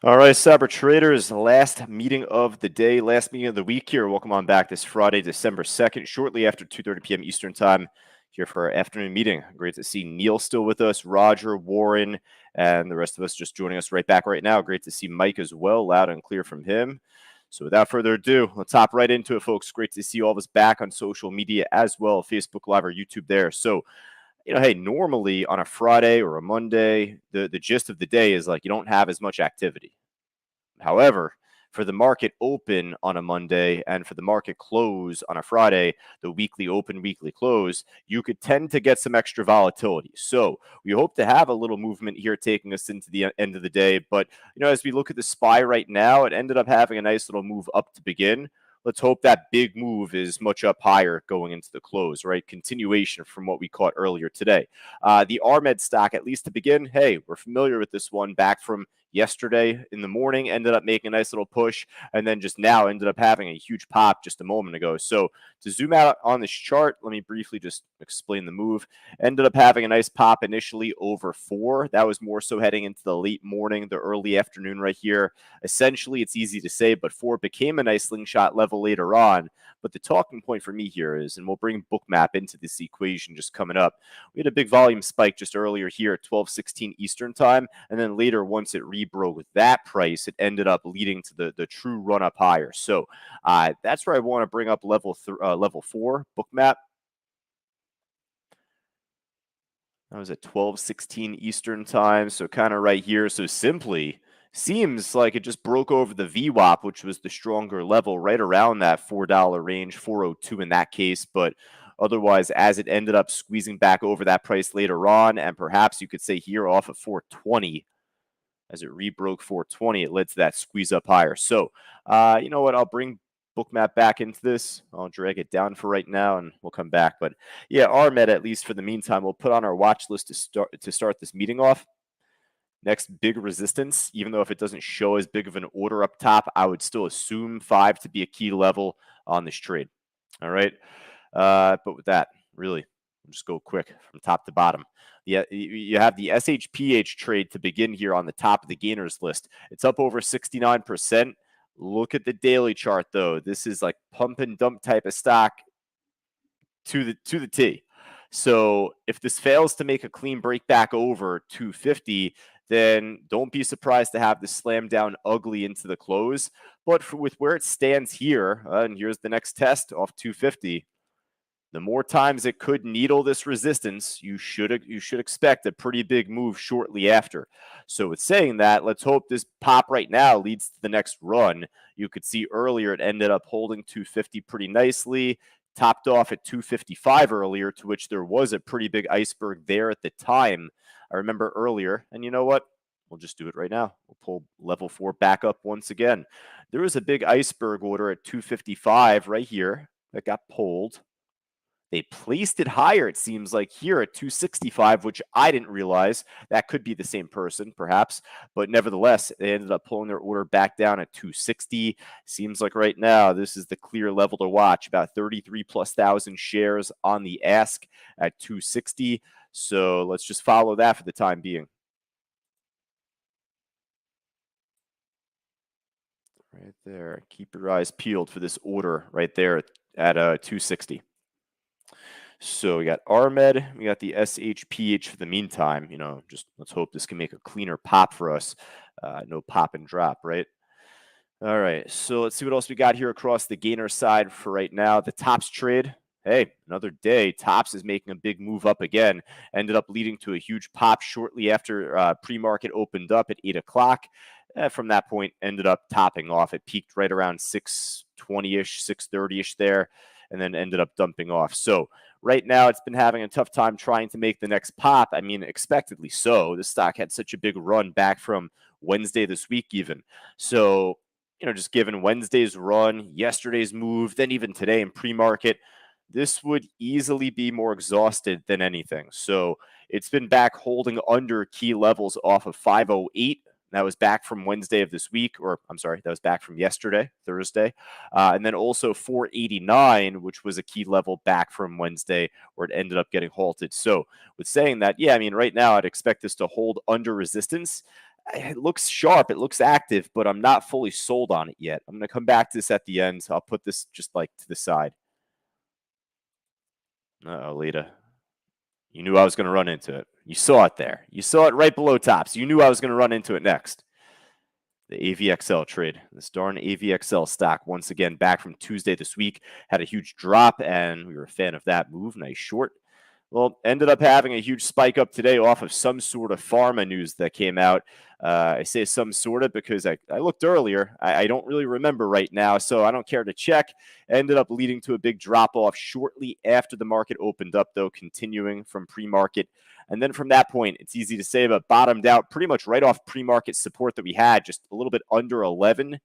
All right, Cyber Traders, last meeting of the day, last meeting of the week here. Welcome on back this Friday, December 2nd, shortly after 2:30 p.m. Eastern Time here for our afternoon meeting. Great to see Neil still with us, Roger, Warren, and the rest of us just joining us right back right now. Great to see Mike as well, loud and clear from him. So without further ado, let's hop right into it, folks. Great to see all of us back on social media as well, Facebook Live or YouTube there. So hey, normally on a Friday or a Monday, the gist of the day is like you don't have as much activity. However, for the market open on a Monday and for the market close on a Friday, the weekly open, weekly close, you could tend to get some extra volatility. So we hope to have a little movement here taking us into the end of the day. But, as we look at the SPY right now, it ended up having a nice little move up to begin. Let's hope that big move is much up higher going into the close, right? Continuation from what we caught earlier today. The RMED stock, at least to begin, hey, we're familiar with this one back from yesterday in the morning, ended up making a nice little push, and then just now ended up having a huge pop just a moment ago. So to zoom out on this chart, let me briefly just explain the move. Ended up having a nice pop initially over 4. That was more so heading into the late morning, the early afternoon right here. Essentially, it's easy to say, but 4 became a nice slingshot level later on. But the talking point for me here is, and we'll bring Bookmap into this equation just coming up, we had a big volume spike just earlier here at 12:16 Eastern time, and then later, once it rebroke that price, it ended up leading to the true run up higher. So that's where I want to bring up level 4 Bookmap. That was at 12:16 Eastern time, so kind of right here. So simply seems like it just broke over the VWAP, which was the stronger level, right around that $4 range, 402 in that case. But otherwise, as it ended up squeezing back over that price later on, and perhaps you could say here off of 420, as it rebroke 420, it led to that squeeze up higher. So, you know what? I'll bring Bookmap back into this. I'll drag it down for right now, and we'll come back. But yeah, RMED, at least for the meantime, we'll put on our watch list to start this meeting off. Next big resistance, even though if it doesn't show as big of an order up top, I would still assume 5 to be a key level on this trade. All right. But with that, really, we'll just go quick from top to bottom. Yeah, you have the SHPH trade to begin here on the top of the gainers list. It's up over 69%. Look at the daily chart, though. This is like pump and dump type of stock to the T. So if this fails to make a clean break back over 250, then don't be surprised to have this slam down ugly into the close. But with where it stands here, and here's the next test off 250, the more times it could needle this resistance, you should expect a pretty big move shortly after. So with saying that, let's hope this pop right now leads to the next run. You could see earlier it ended up holding 250 pretty nicely, topped off at 255 earlier, to which there was a pretty big iceberg there at the time. I remember earlier, and you know what? We'll just do it right now. We'll pull level 4 back up once again. There was a big iceberg order at 255 right here that got pulled. They placed it higher, it seems like, here at 265, which I didn't realize. That could be the same person, perhaps. But nevertheless, they ended up pulling their order back down at 260. Seems like right now, this is the clear level to watch. About 33 plus thousand shares on the ask at 260. So let's just follow that for the time being. Right there. Keep your eyes peeled for this order right there at 260. So we got RMED, we got the SHPH for the meantime. Just let's hope this can make a cleaner pop for us. No pop and drop, right? All right, so let's see what else we got here across the gainer side for right now. The Tops trade. Hey, another day. Tops is making a big move up again. Ended up leading to a huge pop shortly after pre-market opened up at 8 o'clock. From that point, ended up topping off. It peaked right around 620-ish, 630-ish there, and then ended up dumping off. So right now, it's been having a tough time trying to make the next pop. I mean, expectedly so. The stock had such a big run back from Wednesday this week even. So, just given Wednesday's run, yesterday's move, then even today in pre-market, this would easily be more exhausted than anything. So it's been back holding under key levels off of 508. That was back from Wednesday of this week, or I'm sorry, that was back from yesterday, Thursday. And then also 489, which was a key level back from Wednesday where it ended up getting halted. So with saying that, yeah, I mean, right now I'd expect this to hold under resistance. It looks sharp, it looks active, but I'm not fully sold on it yet. I'm going to come back to this at the end. I'll put this just like to the side. Uh-oh, Lita. You knew I was going to run into it. You saw it there. You saw it right below tops. You knew I was going to run into it next. The AVXL trade. This darn AVXL stock, once again, back from Tuesday this week, had a huge drop, and we were a fan of that move. Nice short. Well, ended up having a huge spike up today off of some sort of pharma news that came out. I say some sort of because I looked earlier. I don't really remember right now, so I don't care to check. Ended up leading to a big drop off shortly after the market opened up, though, continuing from pre-market. And then from that point, it's easy to say, but bottomed out pretty much right off pre-market support that we had, just a little bit under 11,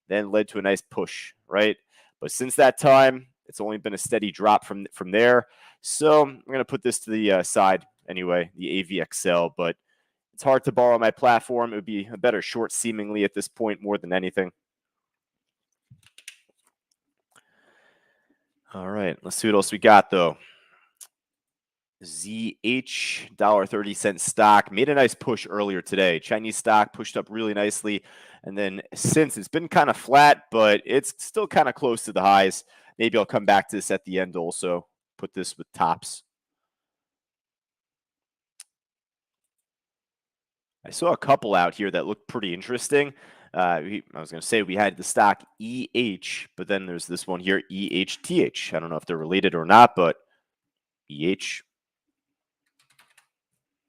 then led to a nice push, right? But since that time, it's only been a steady drop from there. So I'm going to put this to the side anyway, the AVXL, but it's hard to borrow my platform. It would be a better short seemingly at this point more than anything. All right, let's see what else we got, though. ZH, $1.30 stock, made a nice push earlier today. Chinese stock pushed up really nicely. And then since it's been kind of flat, but it's still kind of close to the highs. Maybe I'll come back to this at the end also. Put this with tops. I saw a couple out here that looked pretty interesting. I was going to say we had the stock EH, but then there's this one here, EHTH. I don't know if they're related or not, but EH,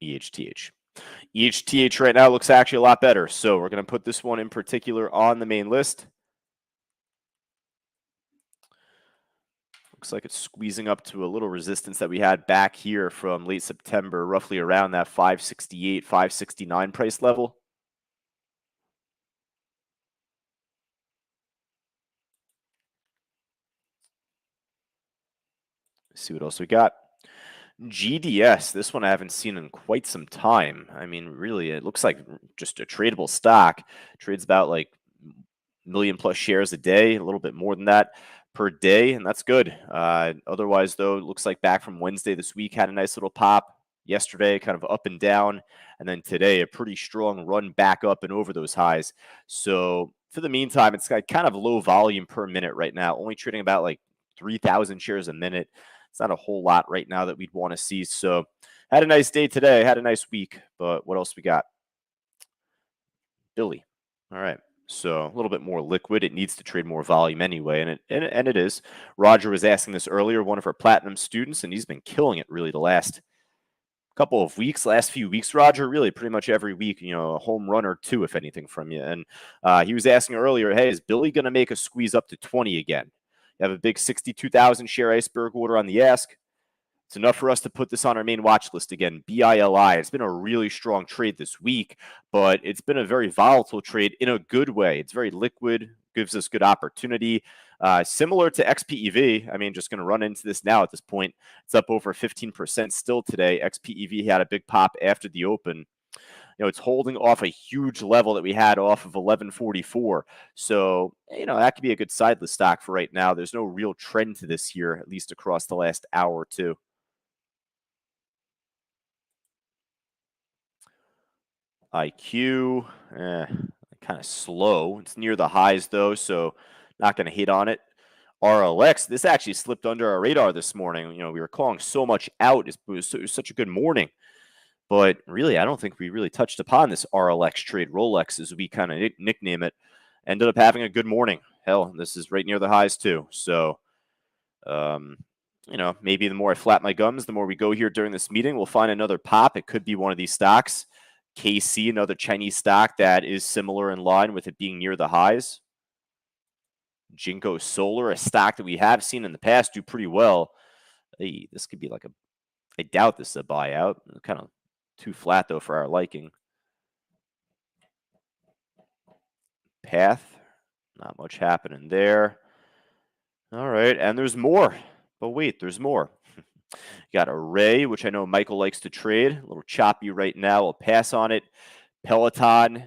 EHTH. EHTH right now looks actually a lot better. So we're going to put this one in particular on the main list. Looks like it's squeezing up to a little resistance that we had back here from late September, roughly around that 568, 569 price level. Let's see what else we got. GDS, this one I haven't seen in quite some time. I mean, really, it looks like just a tradable stock. Trades about like million plus shares a day, a little bit more than that per day, and that's good. Otherwise, though, it looks like back from Wednesday this week had a nice little pop. Yesterday, kind of up and down, and then today, a pretty strong run back up and over those highs. So for the meantime, it's got kind of low volume per minute right now, only trading about like 3,000 shares a minute. It's not a whole lot right now that we'd want to see. So had a nice day today, had a nice week, but what else we got? Billy. All right. So a little bit more liquid. It needs to trade more volume anyway, and it is. Roger was asking this earlier, one of our platinum students, and he's been killing it really the last couple of weeks, last few weeks, Roger, really pretty much every week, a home run or two, if anything, from you. And he was asking earlier, hey, is Billy going to make a squeeze up to 20 again? You have a big 62,000 share iceberg order on the ask. It's enough for us to put this on our main watch list again, BILI. It's been a really strong trade this week, but it's been a very volatile trade in a good way. It's very liquid, gives us good opportunity. Similar to XPEV, I mean, just going to run into this now at this point. It's up over 15% still today. XPEV had a big pop after the open. It's holding off a huge level that we had off of 1144. So, that could be a good sideless stock for right now. There's no real trend to this here, at least across the last hour or two. IQ, kind of slow. It's near the highs, though, so not going to hit on it. RLX, this actually slipped under our radar this morning. We were calling so much out. It was such a good morning. But really, I don't think we really touched upon this RLX trade. Rolex, as we kind of nickname it, ended up having a good morning. Hell, this is right near the highs, too. So, maybe the more I flap my gums, the more we go here during this meeting, we'll find another pop. It could be one of these stocks. KC, another Chinese stock that is similar in line with it being near the highs. Jinko Solar, a stock that we have seen in the past do pretty well. Hey, this could be like I doubt this is a buyout. Kind of too flat, though, for our liking. Path, not much happening there. All right, and there's more. But wait, there's more. Got Array, which I know Michael likes to trade. A little choppy right now. I'll pass on it. Peloton.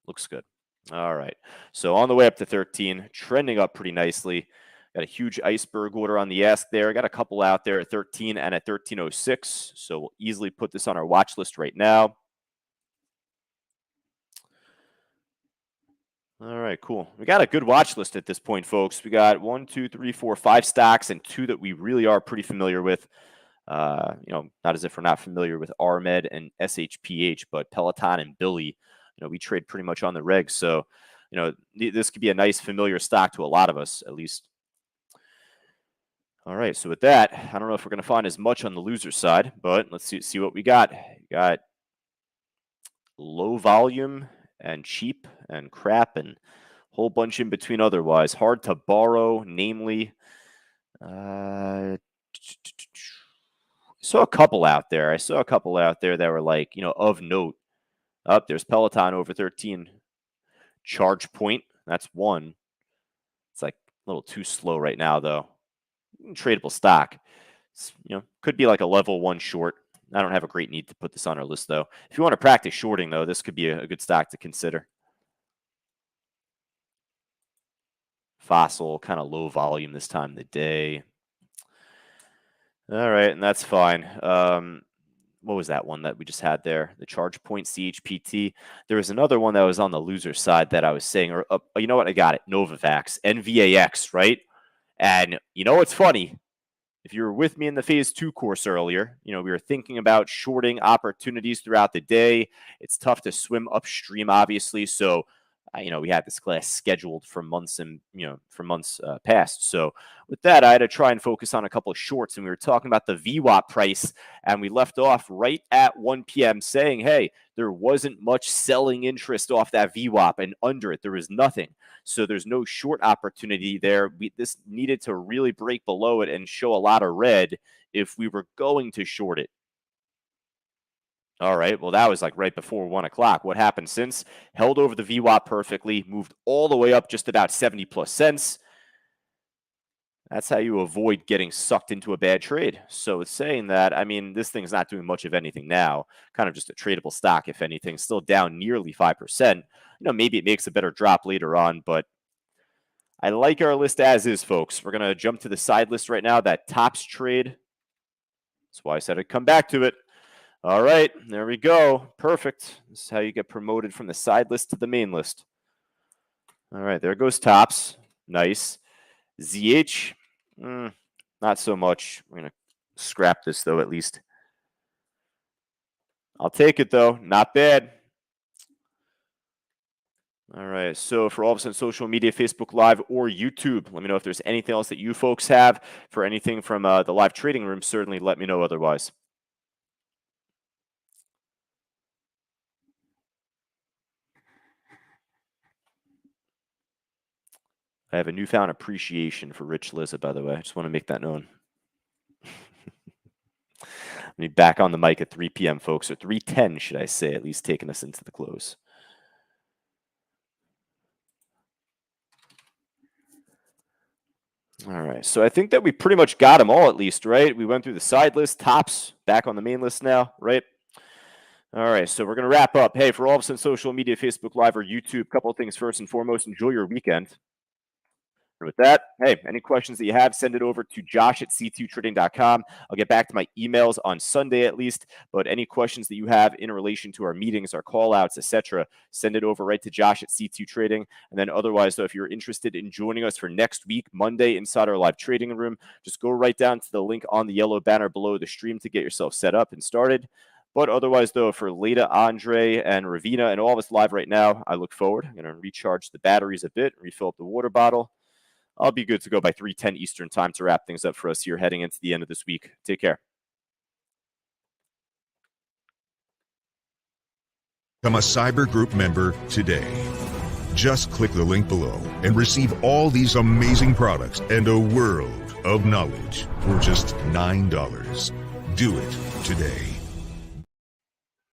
Looks good. All right. So on the way up to 13, trending up pretty nicely. Got a huge iceberg order on the ask there. Got a couple out there at 13 and at 1306. So we'll easily put this on our watch list right now. All right, cool. We got a good watch list at this point, folks. We got 1, 2, 3, 4, 5 stocks and 2 that we really are pretty familiar with. Not as if we're not familiar with RMed and SHPH, but Peloton and Billy, we trade pretty much on the reg. So, this could be a nice familiar stock to a lot of us, at least. All right, so with that, I don't know if we're going to find as much on the loser side, but let's see what we got. We got low volume and cheap and crap and a whole bunch in between otherwise. Hard to borrow, namely. Saw a couple out there. I saw a couple out there that were like, of note. There's Peloton over 13. Charge Point, that's one. It's like a little too slow right now, though. Tradable stock. It's, could be like a level 1 short. I don't have a great need to put this on our list, though. If you want to practice shorting, though, this could be a good stock to consider. Fossil, kind of low volume this time of the day. All right, and that's fine. What was that one that we just had there? The Charge Point CHPT. There was another one that was on the loser side that I was saying, or you know what? I got it. Novavax, NVAX, right? And what's funny? If you were with me in the phase 2 course earlier, we were thinking about shorting opportunities throughout the day. It's tough to swim upstream, obviously. So, we had this class scheduled for months and, past. So with that, I had to try and focus on a couple of shorts, and we were talking about the VWAP price, and we left off right at 1 p.m. saying, hey, there wasn't much selling interest off that VWAP, and under it, there was nothing. So there's no short opportunity there. This needed to really break below it and show a lot of red if we were going to short it. All right. Well, that was like right before 1 o'clock. What happened since? Held over the VWAP perfectly, moved all the way up just about 70 plus cents. That's how you avoid getting sucked into a bad trade. So it's saying that, this thing's not doing much of anything now. Kind of just a tradable stock, if anything, still down nearly 5%. Maybe it makes a better drop later on, but I like our list as is, folks. We're going to jump to the side list right now, that tops trade. That's why I said I'd come back to it. All right, there we go. Perfect. This is how you get promoted from the side list to the main list. All right, there goes tops. Nice. ZH, not so much. We're going to scrap this, though, at least. I'll take it, though. Not bad. All right, so for all of us on social media, Facebook Live or YouTube, let me know if there's anything else that you folks have. For anything from the live trading room, certainly let me know otherwise. I have a newfound appreciation for Rich Lizza, by the way. I just want to make that known. I'll be back on the mic at 3 p.m., folks, or 3:10, should I say, at least taking us into the close. All right, so I think that we pretty much got them all, at least, right? We went through the side list, tops, back on the main list now, right? All right, so we're going to wrap up. Hey, for all of us on social media, Facebook Live or YouTube, a couple of things first and foremost. Enjoy your weekend. With that, hey, any questions that you have, send it over to josh@c2trading.com. I'll get back to my emails on Sunday at least, but any questions that you have in relation to our meetings, our call-outs, etc., send it over right to josh@c2trading. And then otherwise, though, if you're interested in joining us for next week, Monday, inside our live trading room, just go right down to the link on the yellow banner below the stream to get yourself set up and started. But otherwise, though, for Leda, Andre, and Ravina, and all of us live right now, I look forward. I'm going to recharge the batteries a bit, refill up the water bottle. I'll be good to go by 3:10 Eastern time to wrap things up for us here heading into the end of this week. Take care. Become a Cyber Group member today. Just click the link below and receive all these amazing products and a world of knowledge for just $9. Do it today.